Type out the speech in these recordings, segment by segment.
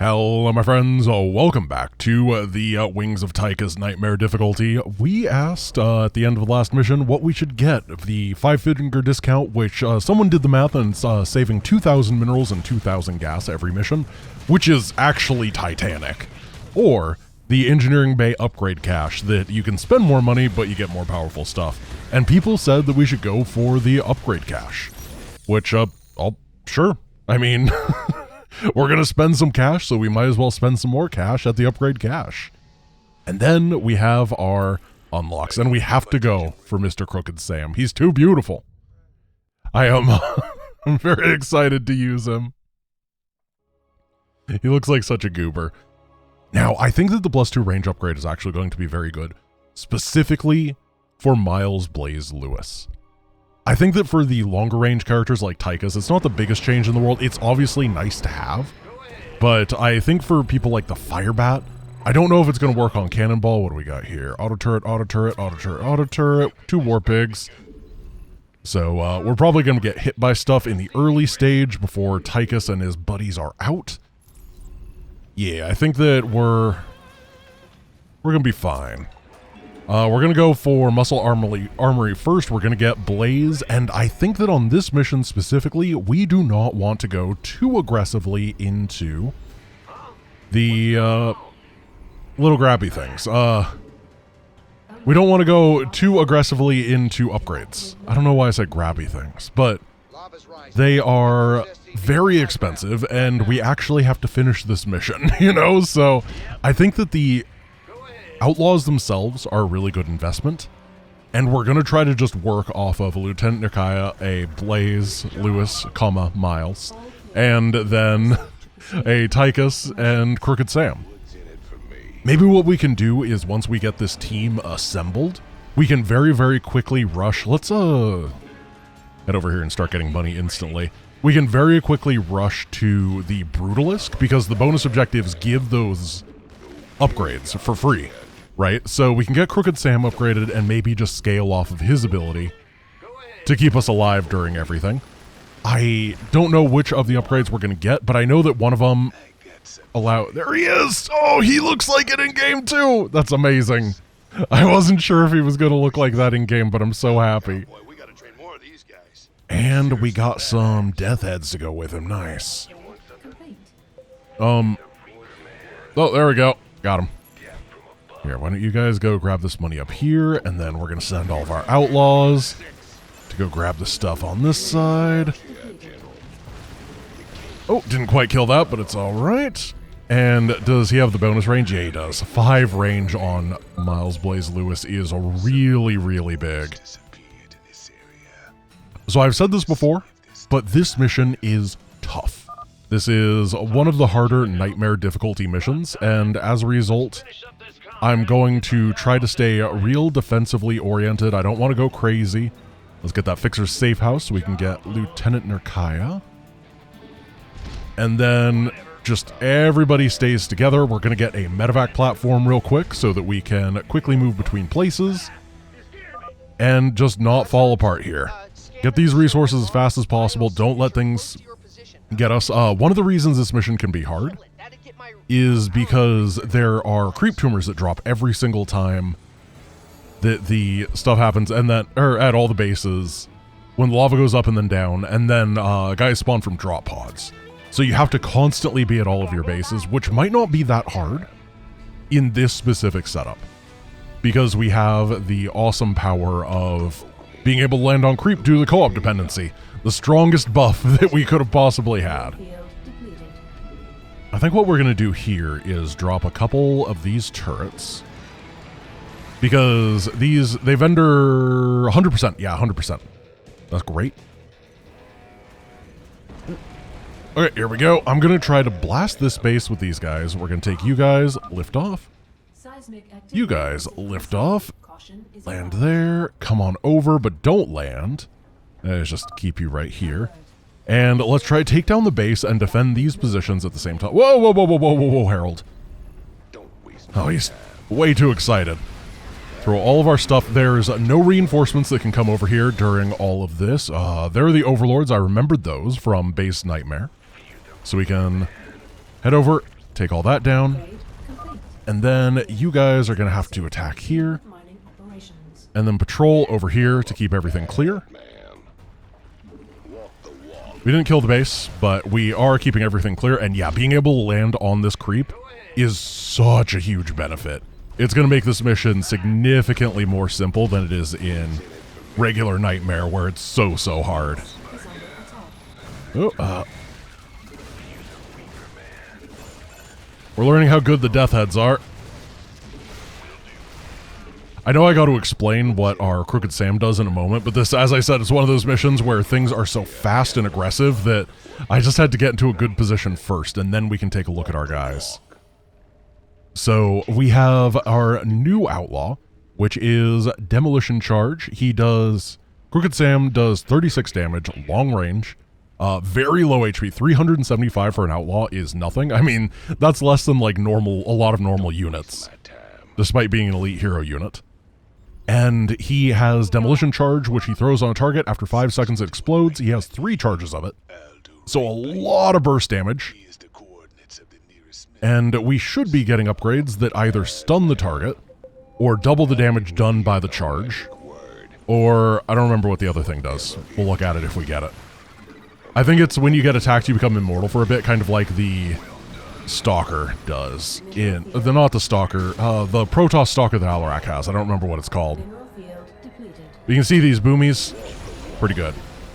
Hello, my friends. Welcome back to the Wings of Tychus Nightmare difficulty. We asked at the end of the last mission what we should get. The 5-finger discount, which someone did the math and saving 2,000 minerals and 2,000 gas every mission, which is actually titanic. Or the engineering bay upgrade cache that you can spend more money, but you get more powerful stuff. And people said that we should go for the upgrade cache, which, sure. I mean... We're going to spend some cash, so we might as well spend some more cash at the upgrade cache. And then we have our unlocks, and we have to go for Mr. Crooked Sam. He's too beautiful. I am I'm very excited to use him. He looks like such a goober. Now, I think that the +2 range upgrade is actually going to be very good, specifically for Miles Blaze Lewis. I think that for the longer range characters like Tychus, it's not the biggest change in the world. It's obviously nice to have, but I think for people like the Firebat, I don't know if it's going to work on Cannonball. What do we got here? Auto turret, auto turret, auto turret, auto turret, 2 war pigs. So we're probably going to get hit by stuff in the early stage before Tychus and his buddies are out. Yeah, I think that we're going to be fine. We're going to go for Muscle Armory first. We're going to get Blaze, and I think that on this mission specifically, we do not want to go too aggressively into the little grabby things. We don't want to go too aggressively into upgrades. I don't know why I said grabby things, but they are very expensive, and we actually have to finish this mission, you know? So I think that the Outlaws themselves are a really good investment, and we're going to try to just work off of a Lieutenant Nikaya, a Blaze, Lewis, Miles, and then a Tychus and Crooked Sam. Maybe what we can do is once we get this team assembled, we can very, very quickly rush. Let's head over here and start getting money instantly. We can very quickly rush to the Brutalisk because the bonus objectives give those upgrades for free. Right, so we can get Crooked Sam upgraded and maybe just scale off of his ability to keep us alive during everything. I don't know which of the upgrades we're going to get, but I know that one of them there he is! Oh, he looks like it in-game too! That's amazing. I wasn't sure if he was going to look like that in-game, but I'm so happy. And we got some death heads to go with him. Nice. Oh, there we go. Got him. Here, why don't you guys go grab this money up here, and then we're going to send all of our outlaws to go grab the stuff on this side. Oh, didn't quite kill that, but it's all right. And does he have the bonus range? Yeah, he does. 5 range on Miles Blaze Lewis is really, really big. So I've said this before, but this mission is tough. This is one of the harder nightmare difficulty missions, and as a result, I'm going to try to stay real defensively oriented. I don't want to go crazy. Let's get that Fixer's safe house so we can get Lieutenant Nikaya. And then just everybody stays together. We're going to get a medevac platform real quick so that we can quickly move between places and just not fall apart here. Get these resources as fast as possible. Don't let things get us. One of the reasons this mission can be hard is because there are creep tumors that drop every single time that the stuff happens, and that at all the bases when the lava goes up and then down, and then guys spawn from drop pods. So you have to constantly be at all of your bases, which might not be that hard in this specific setup, because we have the awesome power of being able to land on creep due to the co-op dependency, the strongest buff that we could have possibly had. I think what we're going to do here is drop a couple of these turrets, because they vendor 100%. Yeah, 100%. That's great. Okay, here we go. I'm going to try to blast this base with these guys. We're going to take you guys, lift off. You guys, lift off. Land there. Come on over, but don't land. Let's just keep you right here. And let's try to take down the base and defend these positions at the same time. Whoa, whoa, whoa, whoa, whoa, whoa, whoa, Harold. Oh, he's way too excited. Throw all of our stuff. There's no reinforcements that can come over here during all of this. There are the overlords. I remembered those from Base Nightmare. So we can head over, Take all that down. And then you guys are going to have to attack here. And then patrol over here to keep everything clear. We didn't kill the base, but we are keeping everything clear. And yeah, being able to land on this creep is such a huge benefit. It's going to make this mission significantly more simple than it is in regular Nightmare, where it's so hard. Oh, we're learning how good the death heads are. I know I got to explain what our Crooked Sam does in a moment, but this, as I said, is one of those missions where things are so fast and aggressive that I just had to get into a good position first, and then we can take a look at our guys. So we have our new outlaw, which is Demolition Charge. Crooked Sam does 36 damage, long range, very low HP. 375 for an outlaw is nothing. I mean, that's less than like a lot of normal units, despite being an elite hero unit. And he has Demolition Charge, which he throws on a target. After 5 seconds it explodes. He has 3 charges of it. So a lot of burst damage. And we should be getting upgrades that either stun the target, or double the damage done by the charge, or I don't remember what the other thing does. We'll look at it if we get it. I think it's when you get attacked you become immortal for a bit, kind of like the Stalker does in the Protoss Stalker that Alarak has. I don't remember what it's called. You can see these boomies, pretty good.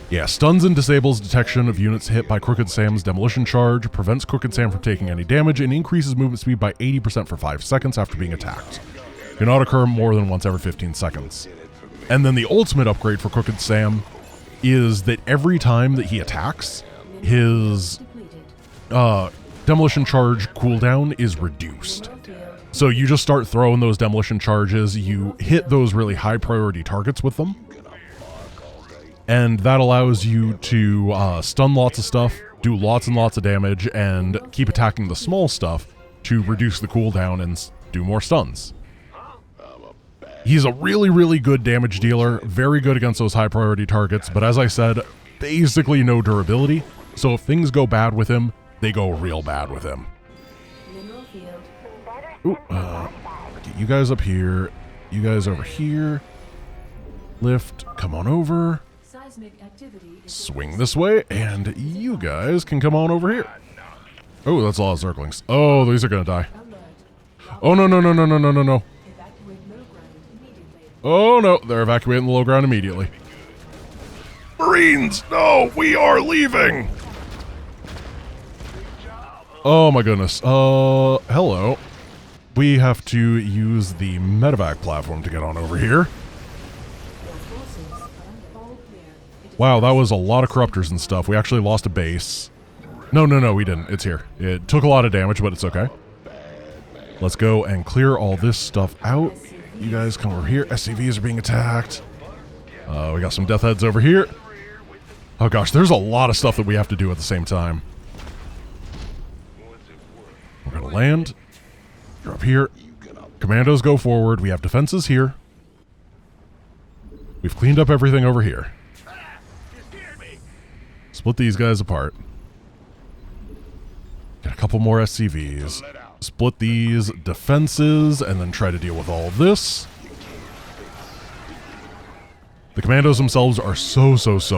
Yeah, stuns and disables detection of units hit by Crooked Sam's Demolition Charge, prevents Crooked Sam from taking any damage, and increases movement speed by 80% for 5 seconds after being attacked. Cannot occur more than once every 15 seconds. And then the ultimate upgrade for Crooked Sam is that every time that he attacks, his Demolition Charge cooldown is reduced. So you just start throwing those Demolition Charges, you hit those really high priority targets with them, and that allows you to stun lots of stuff, do lots and lots of damage, and keep attacking the small stuff to reduce the cooldown and do more stuns. He's a really good damage dealer, very good against those high priority targets, but as I said, basically no durability, so if things go bad with him, they go real bad with him. Ooh, get you guys up here, you guys over here, lift, come on over, swing this way, and you guys can come on over here. Oh, that's a lot of circlings. Oh, these are gonna die. Oh, no. Oh no, they're evacuating the low ground immediately. Marines, no, we are leaving! Oh my goodness, hello. We have to use the medevac platform to get on over here. Wow, that was a lot of corruptors and stuff. We actually lost a base. No, we didn't. It's here. It took a lot of damage, but it's okay. Let's go and clear all this stuff out. You guys come over here. SCVs are being attacked. We got some death heads over here. Oh gosh, there's a lot of stuff that we have to do at the same time. We're gonna land. You're up here. Commandos go forward. We have defenses here. We've cleaned up everything over here. Split these guys apart. Get a couple more SCVs. Split these defenses and then try to deal with all of this. The commandos themselves are so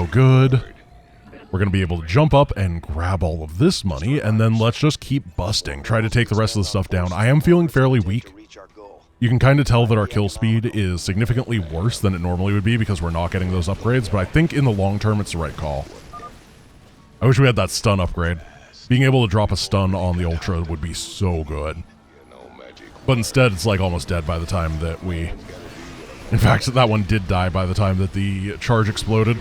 good. We're going to be able to jump up and grab all of this money, and then let's just keep busting. Try to take the rest of the stuff down. I am feeling fairly weak. You can kind of tell that our kill speed is significantly worse than it normally would be because we're not getting those upgrades, but I think in the long term it's the right call. I wish we had that stun upgrade. Being able to drop a stun on the Ultra would be so good. But instead, it's like almost dead by the time that we... In fact, that one did die by the time that the charge exploded.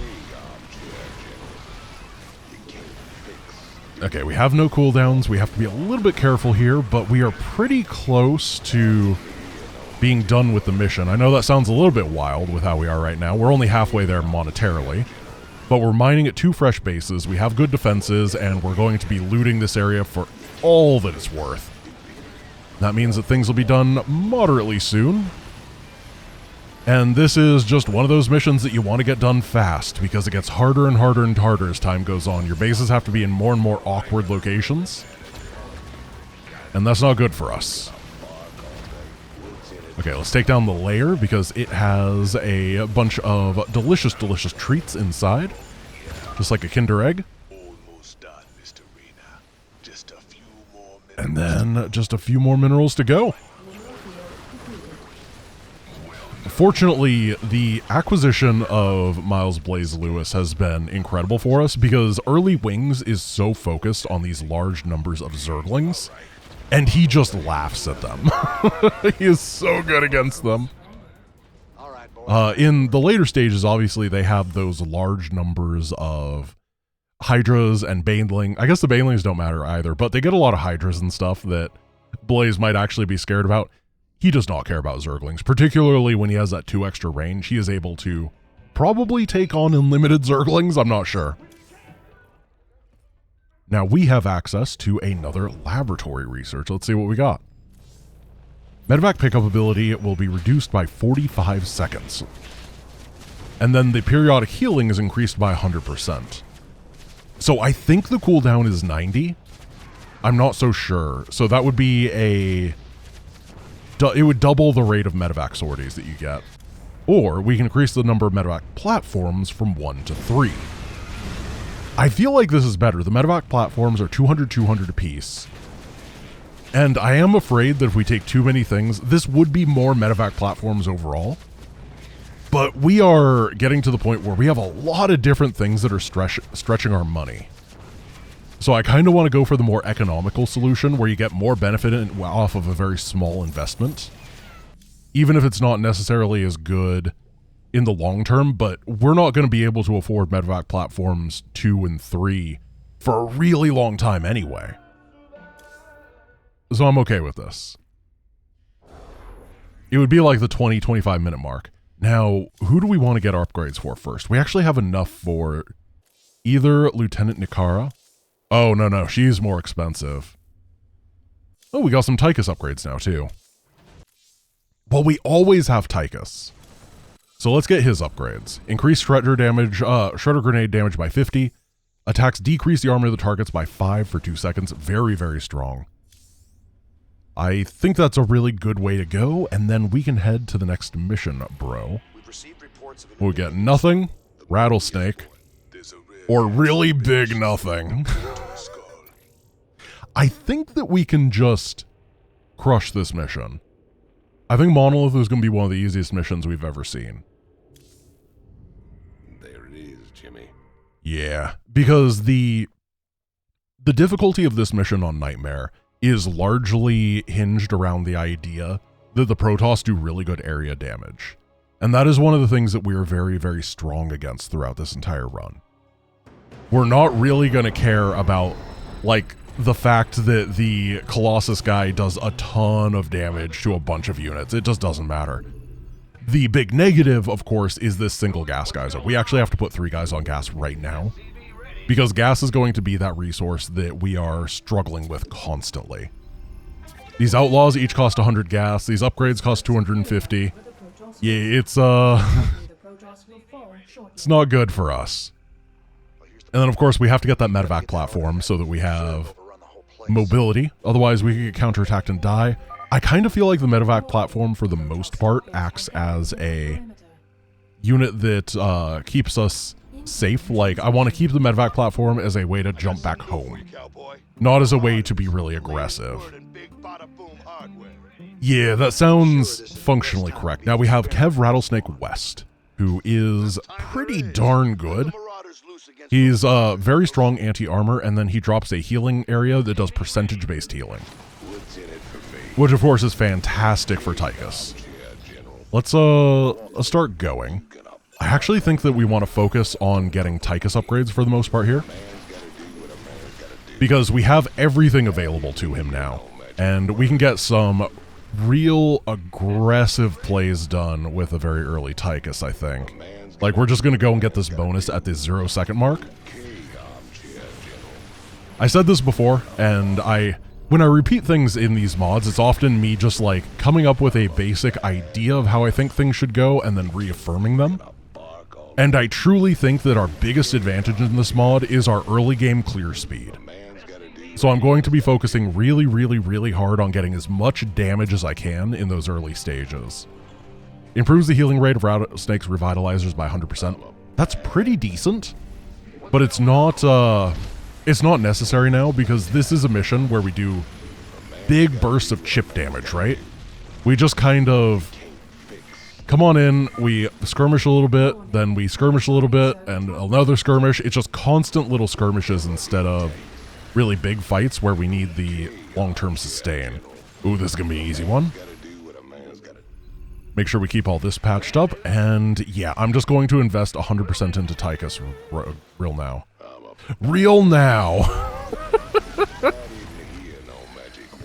Okay, we have no cooldowns. We have to be a little bit careful here, but we are pretty close to being done with the mission. I know that sounds a little bit wild with how we are right now. We're only halfway there monetarily. But we're mining at 2 fresh bases, we have good defenses, and we're going to be looting this area for all that it's worth. That means that things will be done moderately soon. And this is just one of those missions that you want to get done fast, because it gets harder and harder as time goes on. Your bases have to be in more and more awkward locations. And that's not good for us. Okay, let's take down the lair because it has a bunch of delicious, delicious treats inside. Just like a Kinder Egg. And then just a few more minerals to go. Fortunately, the acquisition of Miles Blaze Lewis has been incredible for us because early Wings is so focused on these large numbers of Zerglings, and he just laughs at them. He is so good against them. In the later stages, obviously, they have those large numbers of Hydras and Baneling. I guess the Banelings don't matter either, but they get a lot of Hydras and stuff that Blaze might actually be scared about. He does not care about Zerglings, particularly when he has that 2 extra range. He is able to probably take on unlimited Zerglings, I'm not sure. Now we have access to another laboratory research. Let's see what we got. Medevac pickup ability will be reduced by 45 seconds. And then the periodic healing is increased by 100%. So I think the cooldown is 90. I'm not so sure. So that would be it would double the rate of medevac sorties that you get. Or we can increase the number of medevac platforms from 1 to 3. I feel like this is better. The medevac platforms are 200 apiece. And I am afraid that if we take too many things, this would be more medevac platforms overall. But we are getting to the point where we have a lot of different things that are stretching our money. So I kind of want to go for the more economical solution where you get more benefit off of a very small investment. Even if it's not necessarily as good in the long term, but we're not going to be able to afford medevac platforms 2 and 3 for a really long time anyway. So I'm okay with this. It would be like the 20-25 minute mark. Now, who do we want to get our upgrades for first? We actually have enough for either Lieutenant Nikara. Oh, no, she's more expensive. Oh, we got some Tychus upgrades now, too. Well, we always have Tychus. So let's get his upgrades. Increase shredder grenade damage by 50. Attacks decrease the armor of the targets by 5 for 2 seconds. Very, very strong. I think that's a really good way to go, and then we can head to the next mission, bro. We'll get nothing, rattlesnake, or really big nothing. I think that we can just crush this mission. I think Monolith is going to be one of the easiest missions we've ever seen. There it is, Jimmy. Yeah, because the difficulty of this mission on Nightmare is largely hinged around the idea that the Protoss do really good area damage. And that is one of the things that we are very, very strong against throughout this entire run. We're not really going to care about, like, the fact that the Colossus guy does a ton of damage to a bunch of units. It just doesn't matter. The big negative, of course, is this single gas geyser. We actually have to put 3 guys on gas right now, because gas is going to be that resource that we are struggling with constantly. These outlaws each cost 100 gas. These upgrades cost 250. Yeah, it's not good for us. And then, of course, we have to get that medevac platform so that we have mobility. Otherwise, we could get counterattacked and die. I kind of feel like the medevac platform, for the most part, acts as a unit that keeps us safe. Like, I want to keep the medevac platform as a way to jump back home, not as a way to be really aggressive. Yeah, that sounds functionally correct. Now we have Kev Rattlesnake West, who is pretty darn good. He's very strong anti-armor, and then he drops a healing area that does percentage-based healing, which of course is fantastic for Tychus. Let's start going. I actually think that we want to focus on getting Tychus upgrades for the most part here, because we have everything available to him now, and we can get some real aggressive plays done with a very early Tychus, I think. Like, we're just going to go and get this bonus at the 0 second mark. I said this before, and when I repeat things in these mods, it's often me just like coming up with a basic idea of how I think things should go and then reaffirming them. And I truly think that our biggest advantage in this mod is our early game clear speed. So I'm going to be focusing really, really, really hard on getting as much damage as I can in those early stages. Improves the healing rate of Rattlesnake's revitalizers by 100%. That's pretty decent, but it's not necessary now because this is a mission where we do big bursts of chip damage, right? We just kind of come on in, we skirmish a little bit, then we skirmish a little bit, and another skirmish. It's just constant little skirmishes instead of really big fights where we need the long-term sustain. Ooh, this is gonna be an easy one. Make sure we keep all this patched up, and yeah, I'm just going to invest 100% into Tychus real now. Real now!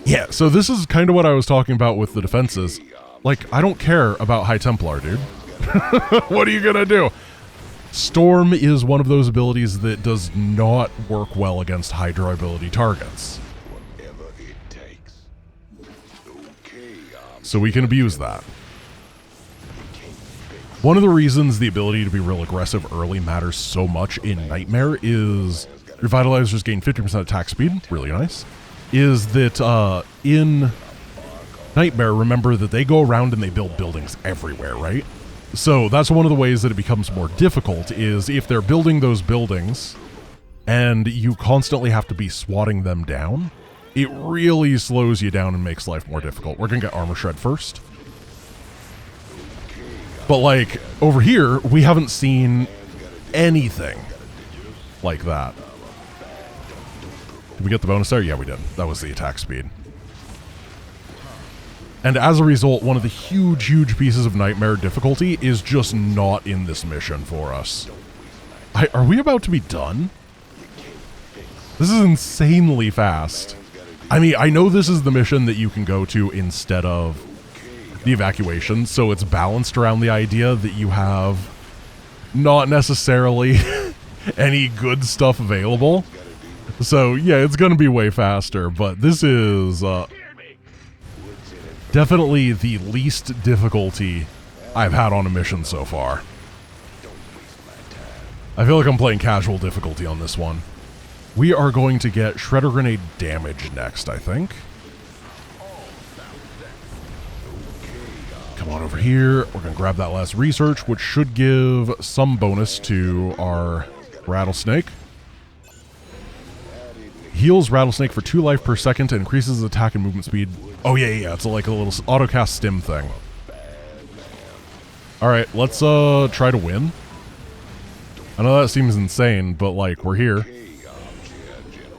Yeah, so this is kind of what I was talking about with the defenses. Like, I don't care about High Templar, dude. What are you gonna do? Storm is one of those abilities that does not work well against high durability targets. So we can abuse that. One of the reasons the ability to be real aggressive early matters so much in Nightmare is Revitalizers gain 50% attack speed, really nice, is that in Nightmare, remember that they go around and they build buildings everywhere, right? So that's one of the ways that it becomes more difficult is if they're building those buildings and you constantly have to be swatting them down, it really slows you down and makes life more difficult. We're going to get Armor Shred first. But like, over here, we haven't seen anything like that. Did we get the bonus there? Yeah, we did. That was the attack speed. And as a result, one of the huge, huge pieces of Nightmare difficulty is just not in this mission for us. Are we about to be done? This is insanely fast. I mean, I know this is the mission that you can go to instead of the evacuation, so it's balanced around the idea that you have not necessarily any good stuff available. So, yeah, it's going to be way faster, but this is definitely the least difficulty I've had on a mission so far. I feel like I'm playing casual difficulty on this one. We are going to get Shredder Grenade damage next, I think. Come on over here. We're going to grab that last research, which should give some bonus to our Rattlesnake. Heals Rattlesnake for 2 life per second and increases attack and movement speed. Oh, yeah. It's like a little autocast stim thing. Alright, let's try to win. I know that seems insane, but like, we're here.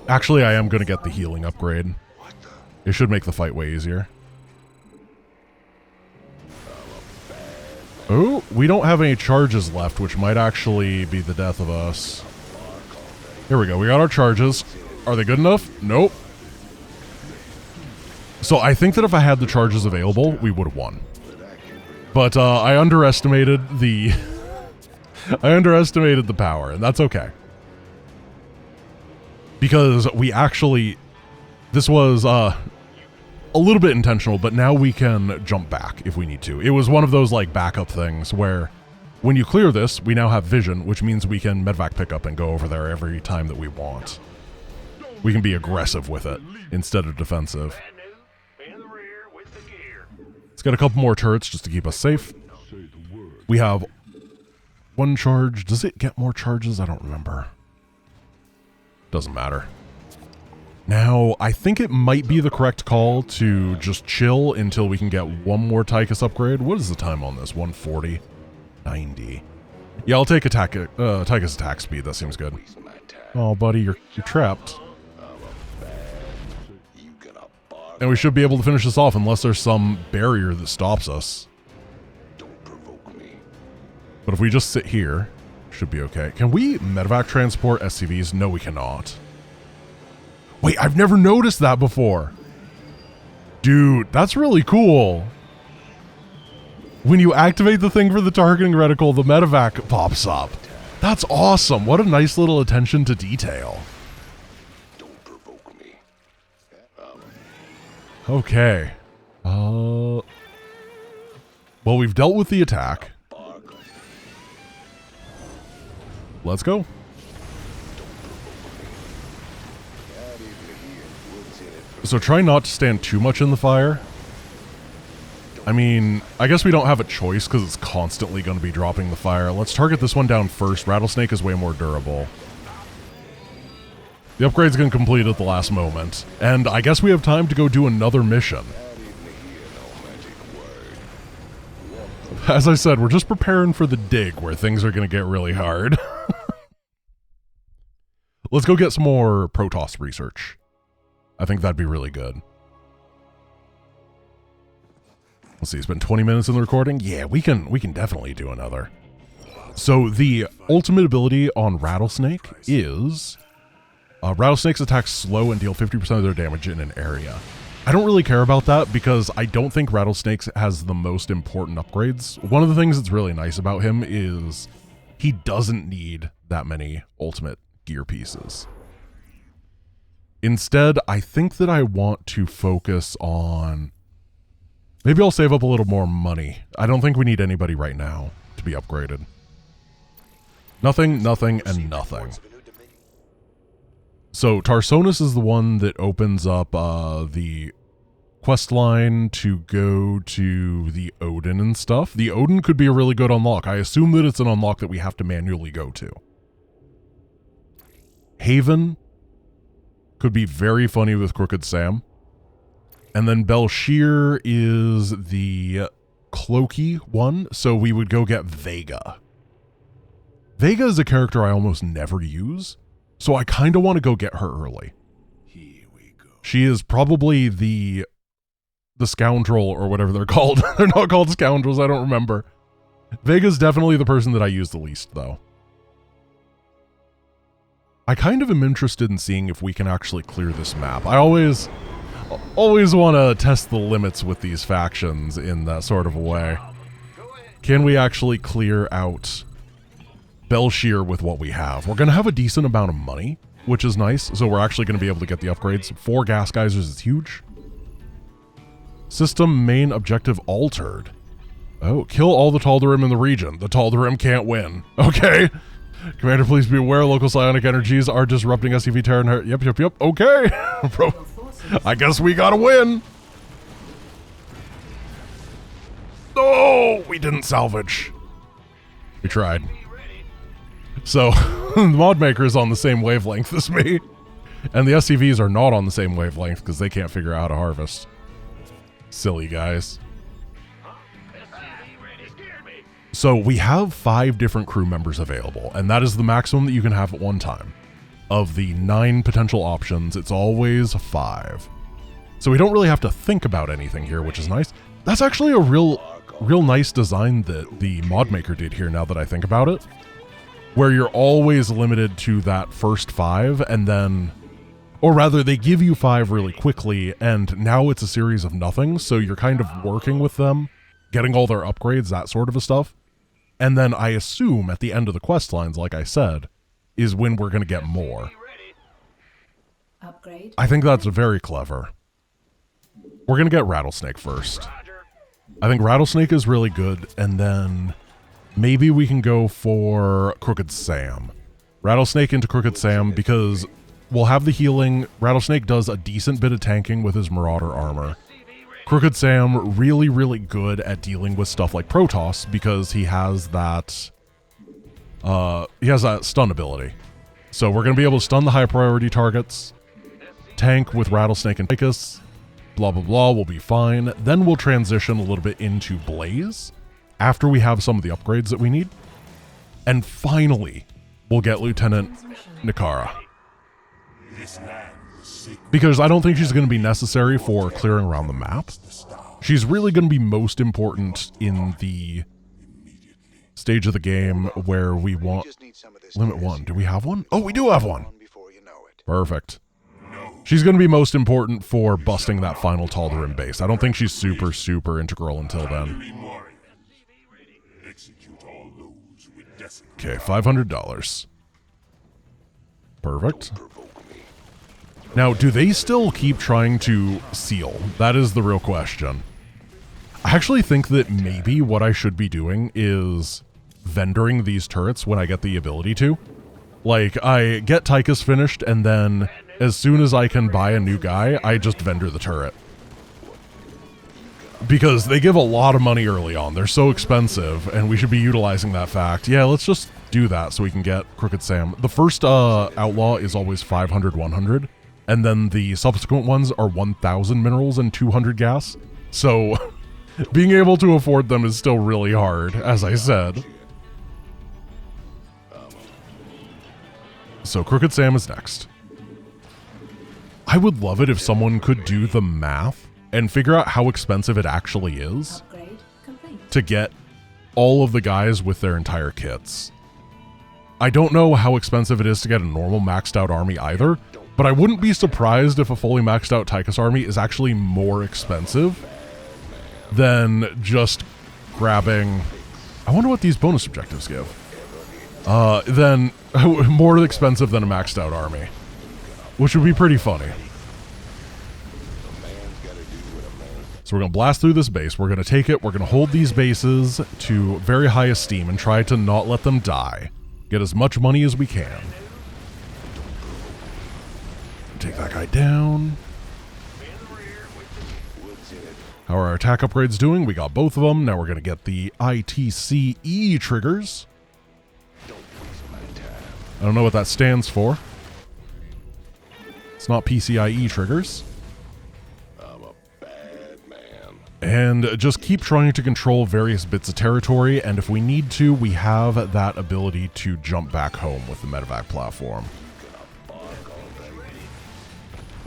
Actually, I am going to get the healing upgrade. It should make the fight way easier. Oh, we don't have any charges left, which might actually be the death of us. Here we go. We got our charges. Are they good enough? Nope. So I think that if I had the charges available, we would have won. But I underestimated the... I underestimated the power, and that's okay. Because we actually... This was a little bit intentional, but now we can jump back if we need to. It was one of those like backup things where when you clear this, we now have vision, which means we can medvac pick up and go over there every time that we want. We can be aggressive with it instead of defensive. Let's get a couple more turrets just to keep us safe. We have 1 charge. Does it get more charges? I don't remember. Doesn't matter. Now, I think it might be the correct call to just chill until we can get 1 more Tychus upgrade. What is the time on this? 140? 90. Yeah, I'll take Tychus attack speed. That seems good. Oh, buddy, you're trapped. And we should be able to finish this off unless there's some barrier that stops us. But if we just sit here, should be okay. Can we medevac transport SCVs? No, we cannot. Wait, I've never noticed that before. Dude, that's really cool. When you activate the thing for the targeting reticle, the medevac pops up. That's awesome. What a nice little attention to detail. Okay. Well, we've dealt with the attack. Let's go. So try not to stand too much in the fire. I mean, I guess we don't have a choice because it's constantly going to be dropping the fire. Let's target this one down first. Rattlesnake is way more durable. The upgrade's going to complete at the last moment. And I guess we have time to go do another mission. As I said, we're just preparing for the dig where things are going to get really hard. Let's go get some more Protoss research. I think that'd be really good. Let's see, it's been 20 minutes in the recording. Yeah, we can definitely do another. So the ultimate ability on Rattlesnake is Rattlesnakes attack slow and deal 50% of their damage in an area. I don't really care about that because I don't think Rattlesnakes has the most important upgrades. One of the things that's really nice about him is he doesn't need that many ultimate gear pieces. Instead, I think that I want to focus on... Maybe I'll save up a little more money. I don't think we need anybody right now to be upgraded. Nothing, nothing, and nothing. So Tarsonis is the one that opens up the quest line to go to the Odin and stuff. The Odin could be a really good unlock. I assume that it's an unlock that we have to manually go to. Haven could be very funny with Crooked Sam. And then Belshir is the cloaky one, so we would go get Vega. Vega is a character I almost never use, so I kind of want to go get her early. Here we go. She is probably the scoundrel or whatever they're called. They're not called scoundrels, I don't remember. Vega's definitely the person that I use the least, though. I kind of am interested in seeing if we can actually clear this map. I always want to test the limits with these factions in that sort of a way. Can we actually clear out Belshir with what we have? We're going to have a decent amount of money, which is nice, so we're actually going to be able to get the upgrades. 4 gas geysers is huge. System main objective altered. Oh, kill all the Tal'Darim in the region. The Tal'Darim can't win. Okay. Commander, please be aware local psionic energies are disrupting SCV Terran. Yep. Okay. Bro. I guess we gotta win. Oh, we didn't salvage. We tried. So, the mod maker is on the same wavelength as me. And the SCVs are not on the same wavelength because they can't figure out how to harvest. Silly guys. So we have 5 different crew members available, and that is the maximum that you can have at one time. Of the 9 potential options, it's always 5. So we don't really have to think about anything here, which is nice. That's actually a real nice design that the mod maker did here, now that I think about it. Where you're always limited to that first 5, and then... Or rather, they give you 5 really quickly, and now it's a series of nothing, so you're kind of working with them, getting all their upgrades, that sort of stuff. And then I assume at the end of the quest lines, like I said, is when we're going to get more. Upgrade. I think that's very clever. We're going to get Rattlesnake first. I think Rattlesnake is really good, and then maybe we can go for Crooked Sam. Rattlesnake into Crooked Sam, because we'll have the healing. Rattlesnake does a decent bit of tanking with his Marauder armor. Crooked Sam, really, really good at dealing with stuff like Protoss, because he has that stun ability. So we're going to be able to stun the high priority targets, tank with Rattlesnake and Tychus, blah, blah, blah, we'll be fine. Then we'll transition a little bit into Blaze, after we have some of the upgrades that we need. And finally, we'll get Lieutenant Nikara. Because I don't think she's going to be necessary for clearing around the map. She's really going to be most important in the stage of the game where we want... Limit 1. Do we have one? Oh, we do have one! Perfect. She's going to be most important for busting that final Tal'Darim base. I don't think she's super, super integral until then. Okay, $500. Perfect. Now, do they still keep trying to seal? That is the real question. I actually think that maybe what I should be doing is vendoring these turrets when I get the ability to. Like, I get Tychus finished, and then as soon as I can buy a new guy, I just vendor the turret. Because they give a lot of money early on. They're so expensive, and we should be utilizing that fact. Yeah, let's just do that so we can get Crooked Sam. The first outlaw is always 500, 100, and then the subsequent ones are 1,000 minerals and 200 gas. So being able to afford them is still really hard, as I said. So Crooked Sam is next. I would love it if someone could do the math and figure out how expensive it actually is to get all of the guys with their entire kits. I don't know how expensive it is to get a normal maxed out army either, but I wouldn't be surprised if a fully maxed out Tychus army is actually more expensive than just grabbing... I wonder what these bonus objectives give. Then more expensive than a maxed out army, which would be pretty funny. So we're going to blast through this base. We're going to take it. We're going to hold these bases to very high esteem and try to not let them die. Get as much money as we can. Take that guy down. How are our attack upgrades doing? We got both of them. Now we're going to get the ITCE triggers. I don't know what that stands for. It's not PCIe triggers. I'm a bad man. And just keep trying to control various bits of territory, and if we need to, we have that ability to jump back home with the medevac platform.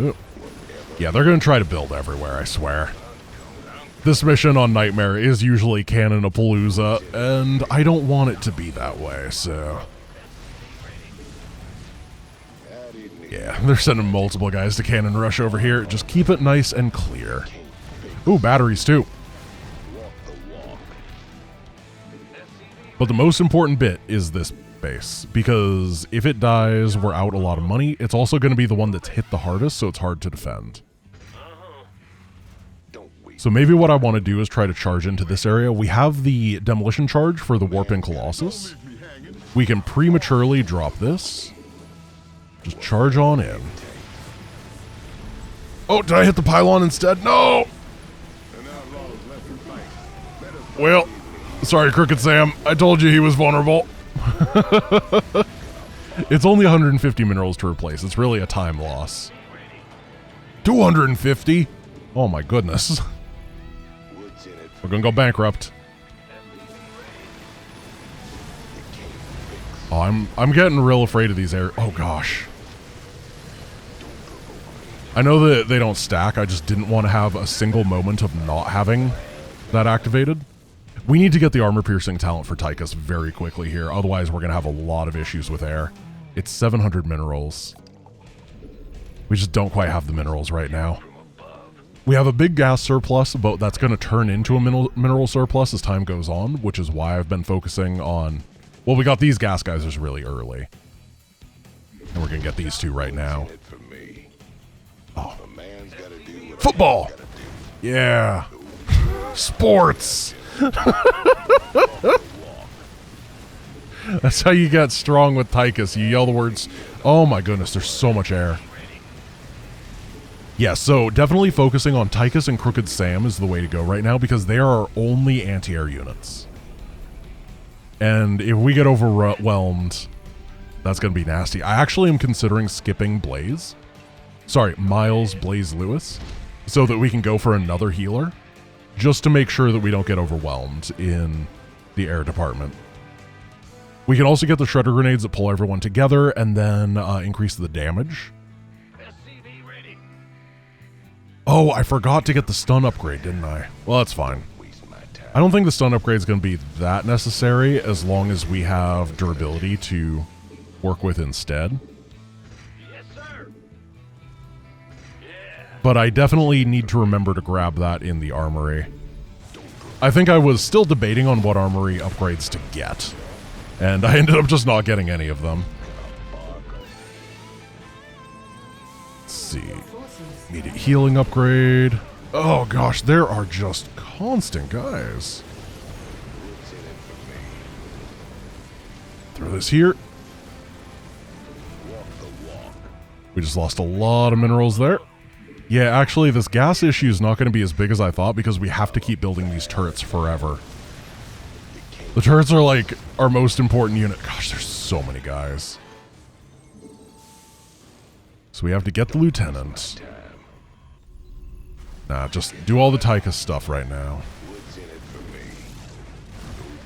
Ooh. Yeah, they're going to try to build everywhere, I swear. This mission on Nightmare is usually Cannon-a-Palooza, and I don't want it to be that way, so... Yeah, they're sending multiple guys to Cannon Rush over here. Just keep it nice and clear. Ooh, batteries too. But the most important bit is this base, because if it dies, we're out a lot of money. It's also going to be the one that's hit the hardest, so it's hard to defend. So maybe what I want to do is try to charge into this area. We have the demolition charge for the Warping Colossus. We can prematurely drop this. Just charge on in. Oh, did I hit the pylon instead? No! Well, sorry, Crooked Sam. I told you he was vulnerable. It's only 150 minerals to replace. It's really a time loss. 250? Oh my goodness. We're gonna go bankrupt. Oh, I'm getting real afraid of these air. Oh gosh. I know that they don't stack. I just didn't want to have a single moment of not having that activated. We need to get the armor-piercing talent for Tychus very quickly here. Otherwise, we're going to have a lot of issues with air. It's 700 minerals. We just don't quite have the minerals right now. We have a big gas surplus, but that's going to turn into a mineral surplus as time goes on, which is why I've been focusing on... Well, we got these gas geysers really early. And we're going to get these two right now. Oh. Football! Yeah. Sports! That's how you get strong with Tychus. You yell the words, oh my goodness, there's so much air. Yeah, so definitely focusing on Tychus and Crooked Sam is the way to go right now because they are our only anti-air units. And if we get overwhelmed, that's going to be nasty. I actually am considering skipping Blaze. Sorry, Miles Blaze Lewis, so that we can go for another healer, just to make sure that we don't get overwhelmed in the air department. We can also get the shredder grenades that pull everyone together and then increase the damage. Oh, I forgot to get the stun upgrade, didn't I? Well, that's fine. I don't think the stun upgrade is going to be that necessary as long as we have durability to work with instead. But I definitely need to remember to grab that in the armory. I think I was still debating on what armory upgrades to get, and I ended up just not getting any of them. Let's see. Immediate healing upgrade. Oh gosh, there are just constant guys. Throw this here. We just lost a lot of minerals there. Yeah, actually, this gas issue is not going to be as big as I thought because we have to keep building these turrets forever. The turrets are like our most important unit. Gosh, there's so many guys. So we have to get the lieutenant. Nah, just do all the Tychus stuff right now.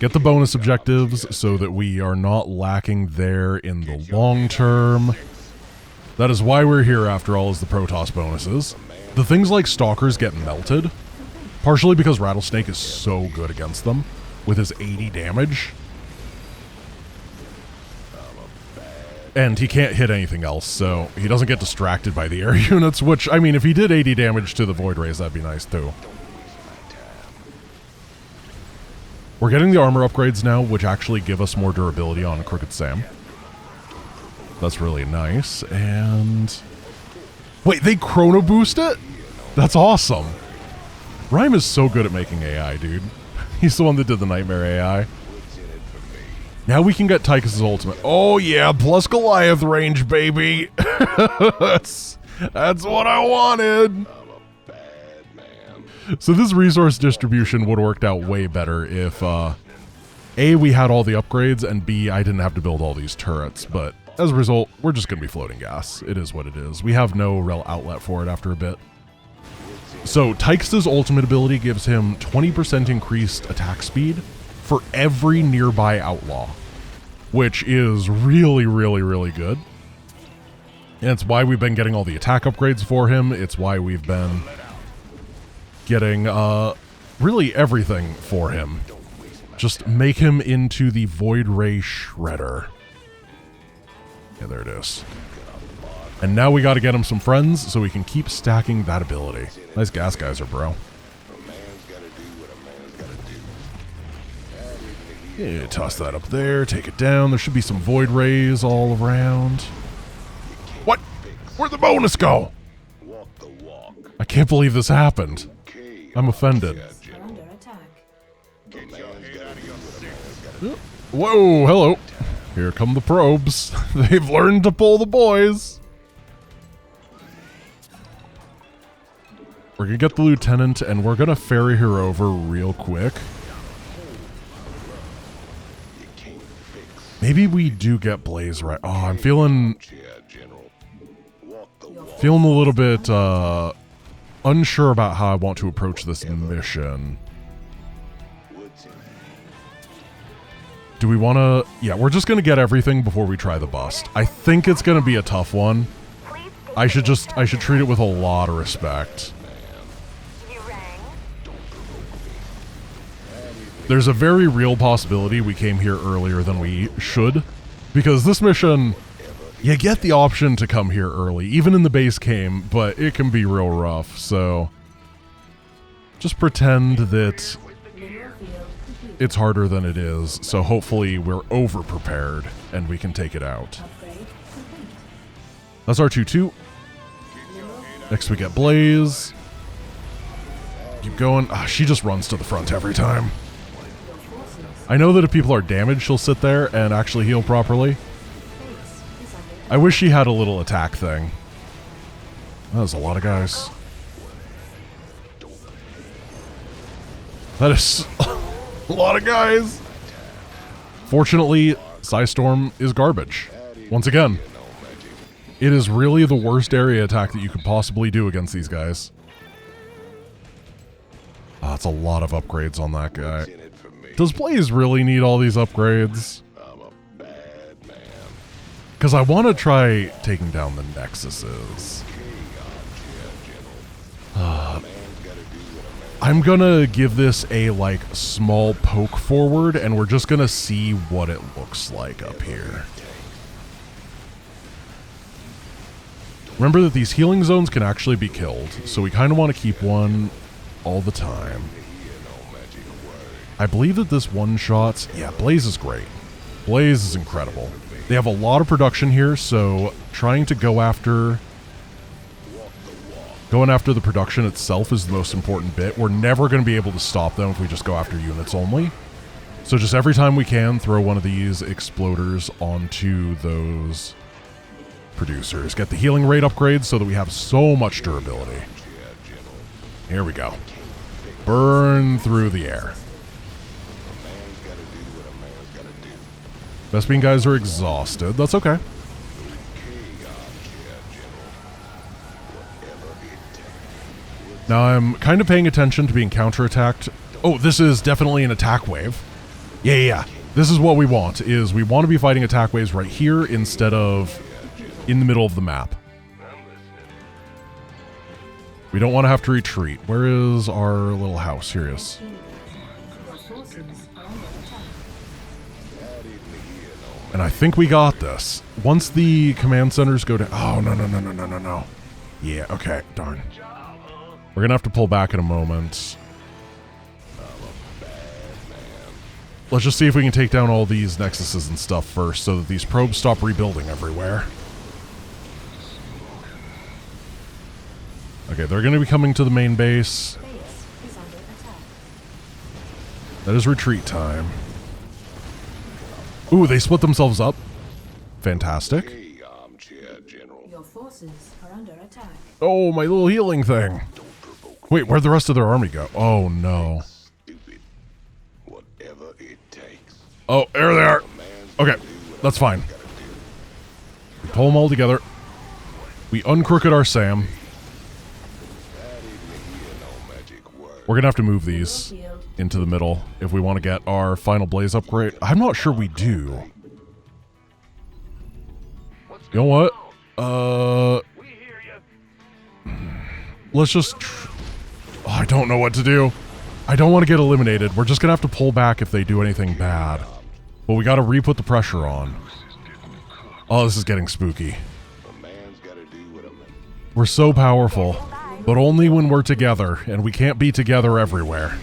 Get the bonus objectives so that we are not lacking there in the long term. That is why we're here, after all, is the Protoss bonuses. The things like Stalkers get melted, partially because Rattlesnake is so good against them, with his 80 damage. And he can't hit anything else, so he doesn't get distracted by the air units, which, I mean, if he did 80 damage to the Void Rays, that'd be nice, too. We're getting the armor upgrades now, which actually give us more durability on Crooked Sam. That's really nice, and... Wait, they chrono boost it? That's awesome. Rhyme is so good at making AI, dude. He's the one that did the Nightmare AI. Now we can get Tychus' ultimate. Oh yeah, plus Goliath range, baby! That's what I wanted! So this resource distribution would have worked out way better if, A, we had all the upgrades, and B, I didn't have to build all these turrets, but... As a result, we're just going to be floating gas. It is what it is. We have no real outlet for it after a bit. So, Tychus' ultimate ability gives him 20% increased attack speed for every nearby outlaw, which is really, really, really good. And it's why we've been getting all the attack upgrades for him. It's why we've been getting, really everything for him. Just make him into the Void Ray Shredder. Yeah, there it is. And now we got to get him some friends so we can keep stacking that ability. Nice gas geyser, bro. Yeah, toss that up there, take it down. There should be some Void Rays all around. What? Where'd the bonus go? I can't believe this happened. I'm offended. Whoa, hello. Here come the probes. They've learned to pull the boys. We're gonna get the lieutenant, and we're gonna ferry her over real quick. Maybe we do get Blaze right. Oh, I'm feeling a little bit unsure about how I want to approach this mission. Do we want to... Yeah, we're just going to get everything before we try the bust. I think it's going to be a tough one. I should treat it with a lot of respect. There's a very real possibility we came here earlier than we should, because this mission, you get the option to come here early, even in the base game, but it can be real rough, so just pretend that it's harder than it is, so hopefully we're over-prepared and we can take it out. That's our 2-2. Next we get Blaze. Keep going. Ah, she just runs to the front every time. I know that if people are damaged, she'll sit there and actually heal properly. I wish she had a little attack thing. That was a lot of guys. That is a lot of guys. Fortunately, Psystorm is garbage. Once again, it is really the worst area attack that you could possibly do against these guys. That's a lot of upgrades on that guy. Does Blaze really need all these upgrades? Because I want to try taking down the Nexuses. I'm gonna give this a, like, small poke forward, and we're just gonna see what it looks like up here. Remember that these healing zones can actually be killed, so we kind of want to keep one all the time. I believe that this one-shots... Yeah, Blaze is great. Blaze is incredible. They have a lot of production here, so trying to go after... Going after the production itself is the most important bit. We're never going to be able to stop them if we just go after units only. So just every time we can, throw one of these exploders onto those producers. Get the healing rate upgrades so that we have so much durability. Here we go. Burn through the air. Vespene guys are exhausted. That's okay. Now I'm kind of paying attention to being counterattacked. Oh, this is definitely an attack wave. Yeah. This is what we want, is we want to be fighting attack waves right here instead of in the middle of the map. We don't want to have to retreat. Where is our little house? Here he is. And I think we got this. Once the command centers go down... Oh, no. Yeah, okay, darn. We're going to have to pull back in a moment. Let's just see if we can take down all these nexuses and stuff first so that these probes stop rebuilding everywhere. Okay, they're going to be coming to the main base. That is retreat time. Ooh, they split themselves up. Fantastic. Your forces are under attack. Oh, my little healing thing. Wait, where'd the rest of their army go? Oh, no. Oh, there they are. Okay, that's fine. We pull them all together. We uncrooked our Sam. We're going to have to move these into the middle if we want to get our final blaze upgrade. I'm not sure we do. You know what? Let's just... Oh, I don't know what to do. I don't want to get eliminated. We're just going to have to pull back if they do anything bad. But we got to re-put the pressure on. Oh, this is getting spooky. We're so powerful, but only when we're together, and we can't be together everywhere.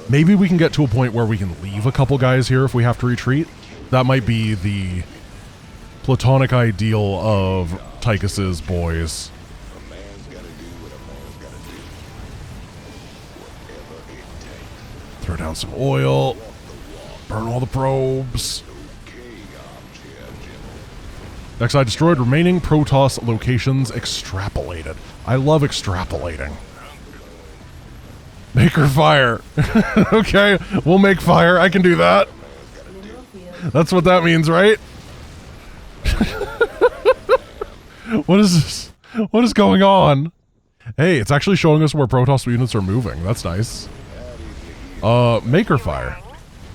Maybe we can get to a point where we can leave a couple guys here if we have to retreat. That might be the platonic ideal of Tychus's boys. Throw down some oil. Burn all the probes. Next, I destroyed remaining Protoss locations extrapolated. I love extrapolating. Make her fire. Okay, we'll make fire. I can do that. That's what that means, right? What is this? What is going on? Hey, it's actually showing us where Protoss units are moving. That's nice. Maker fire.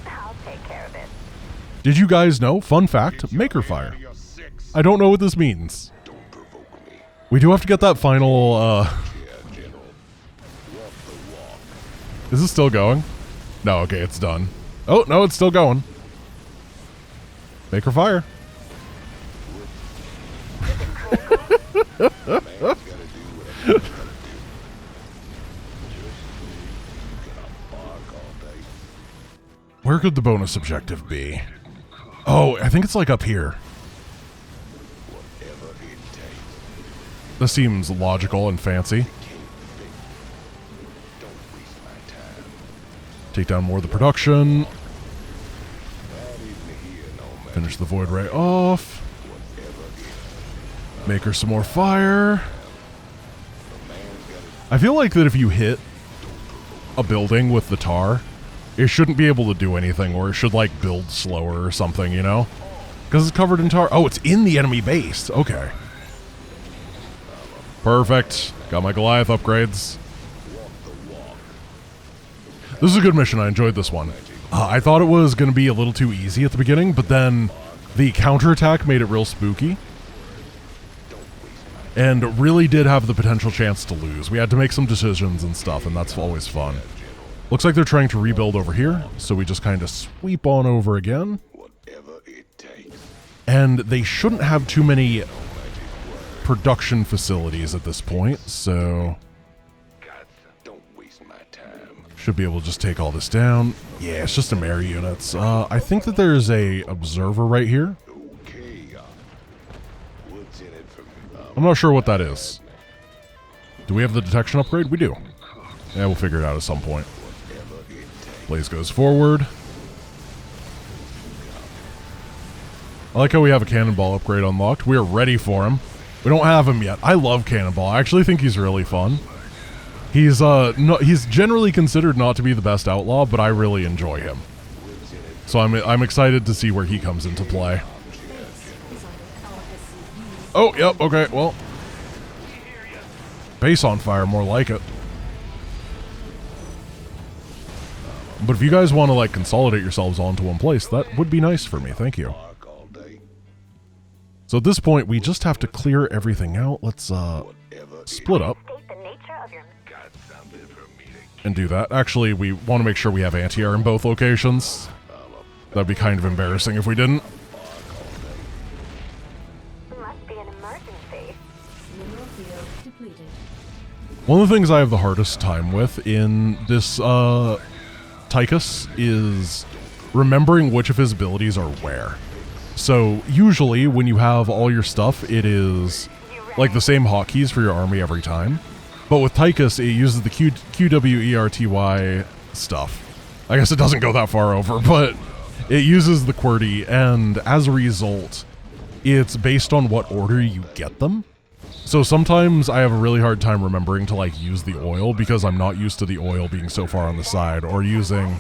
I'll take care of it. Did you guys know? Fun fact, maker fire. I don't know what this means. We do have to get that final, Is this still going? No, okay, it's done. Oh, no, it's still going. Maker fire. Where could the bonus objective be? Oh, I think it's like up here. This seems logical and fancy. Take down more of the production. Finish the void ray off. Make her some more fire. I feel like that if you hit a building with the tar, it shouldn't be able to do anything, or it should like build slower or something, you know? Because it's covered in tar. Oh, it's in the enemy base. Okay. Perfect. Got my Goliath upgrades. This is a good mission. I enjoyed this one. I thought it was going to be a little too easy at the beginning, but then the counterattack made it real spooky. And really did have the potential chance to lose. We had to make some decisions and stuff, and that's always fun. Looks like they're trying to rebuild over here, so we just kind of sweep on over again. And they shouldn't have too many production facilities at this point, so should be able to just take all this down. Yeah, it's just a Mary units. I think that there's a observer right here. I'm not sure what that is. Do we have the detection upgrade? We do. Yeah, we'll figure it out at some point. Blaze goes forward. I like how we have a cannonball upgrade unlocked. We are ready for him. We don't have him yet. I love cannonball. I actually think he's really fun. He's he's generally considered not to be the best outlaw, but I really enjoy him. So I'm excited to see where he comes into play. Oh, yep, okay, well. Base on fire, more like it. But if you guys want to, like, consolidate yourselves onto one place, that would be nice for me, thank you. So at this point, we just have to clear everything out. Let's, split up. And do that. Actually, we want to make sure we have anti-air in both locations. That'd be kind of embarrassing if we didn't. Must be an emergency. Mineral field depleted. One of the things I have the hardest time with in this, Tychus is remembering which of his abilities are where. So, usually, when you have all your stuff, it is, like, the same hotkeys for your army every time. But with Tychus, it uses the QWERTY stuff. I guess it doesn't go that far over, but it uses the QWERTY, and as a result, it's based on what order you get them. So sometimes I have a really hard time remembering to, like, use the oil, because I'm not used to the oil being so far on the side, or using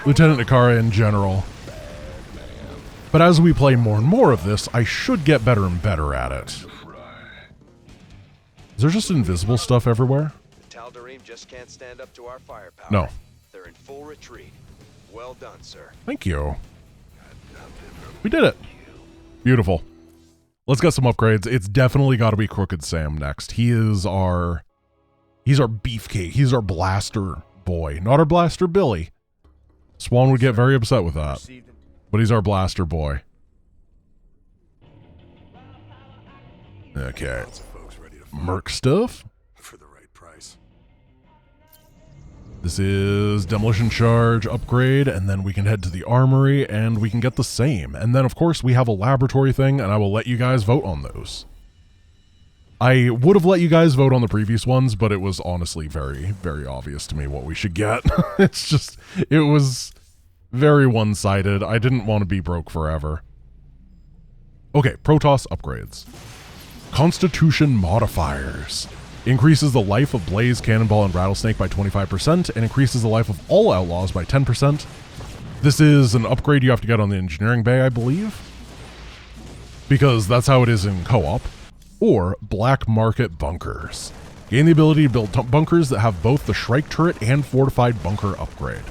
Lieutenant Nakara in general. But as we play more and more of this, I should get better and better at it. Is there just invisible stuff everywhere? The Tal'Darim just can't stand up to our firepower. No. They're in full retreat. Well done, sir. Thank you. We did it. Beautiful. Let's get some upgrades. It's definitely got to be Crooked Sam next. He's our beefcake. He's our blaster boy, not our blaster Billy. Swan would get very upset with that. But he's our blaster boy. Okay. Merc stuff. For the right price. This is Demolition Charge upgrade, and then we can head to the armory, and we can get the same. And then, of course, we have a laboratory thing, and I will let you guys vote on those. I would have let you guys vote on the previous ones, but it was honestly very, very obvious to me what we should get. It was very one-sided. I didn't want to be broke forever. Okay, Protoss upgrades. Constitution modifiers. Increases the life of Blaze, Cannonball, and Rattlesnake by 25%, and increases the life of all Outlaws by 10%. This is an upgrade you have to get on the Engineering Bay, I believe, because that's how it is in co-op. Or Black Market Bunkers. Gain the ability to build bunkers that have both the Shrike Turret and Fortified Bunker upgrade.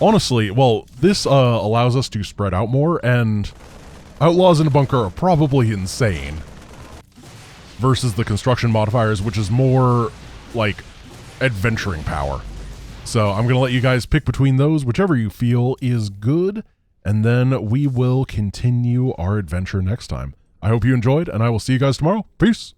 Honestly, well, this allows us to spread out more, and Outlaws in a bunker are probably insane versus the construction modifiers, which is more like adventuring power. So I'm going to let you guys pick between those, whichever you feel is good, and then we will continue our adventure next time. I hope you enjoyed, and I will see you guys tomorrow. Peace!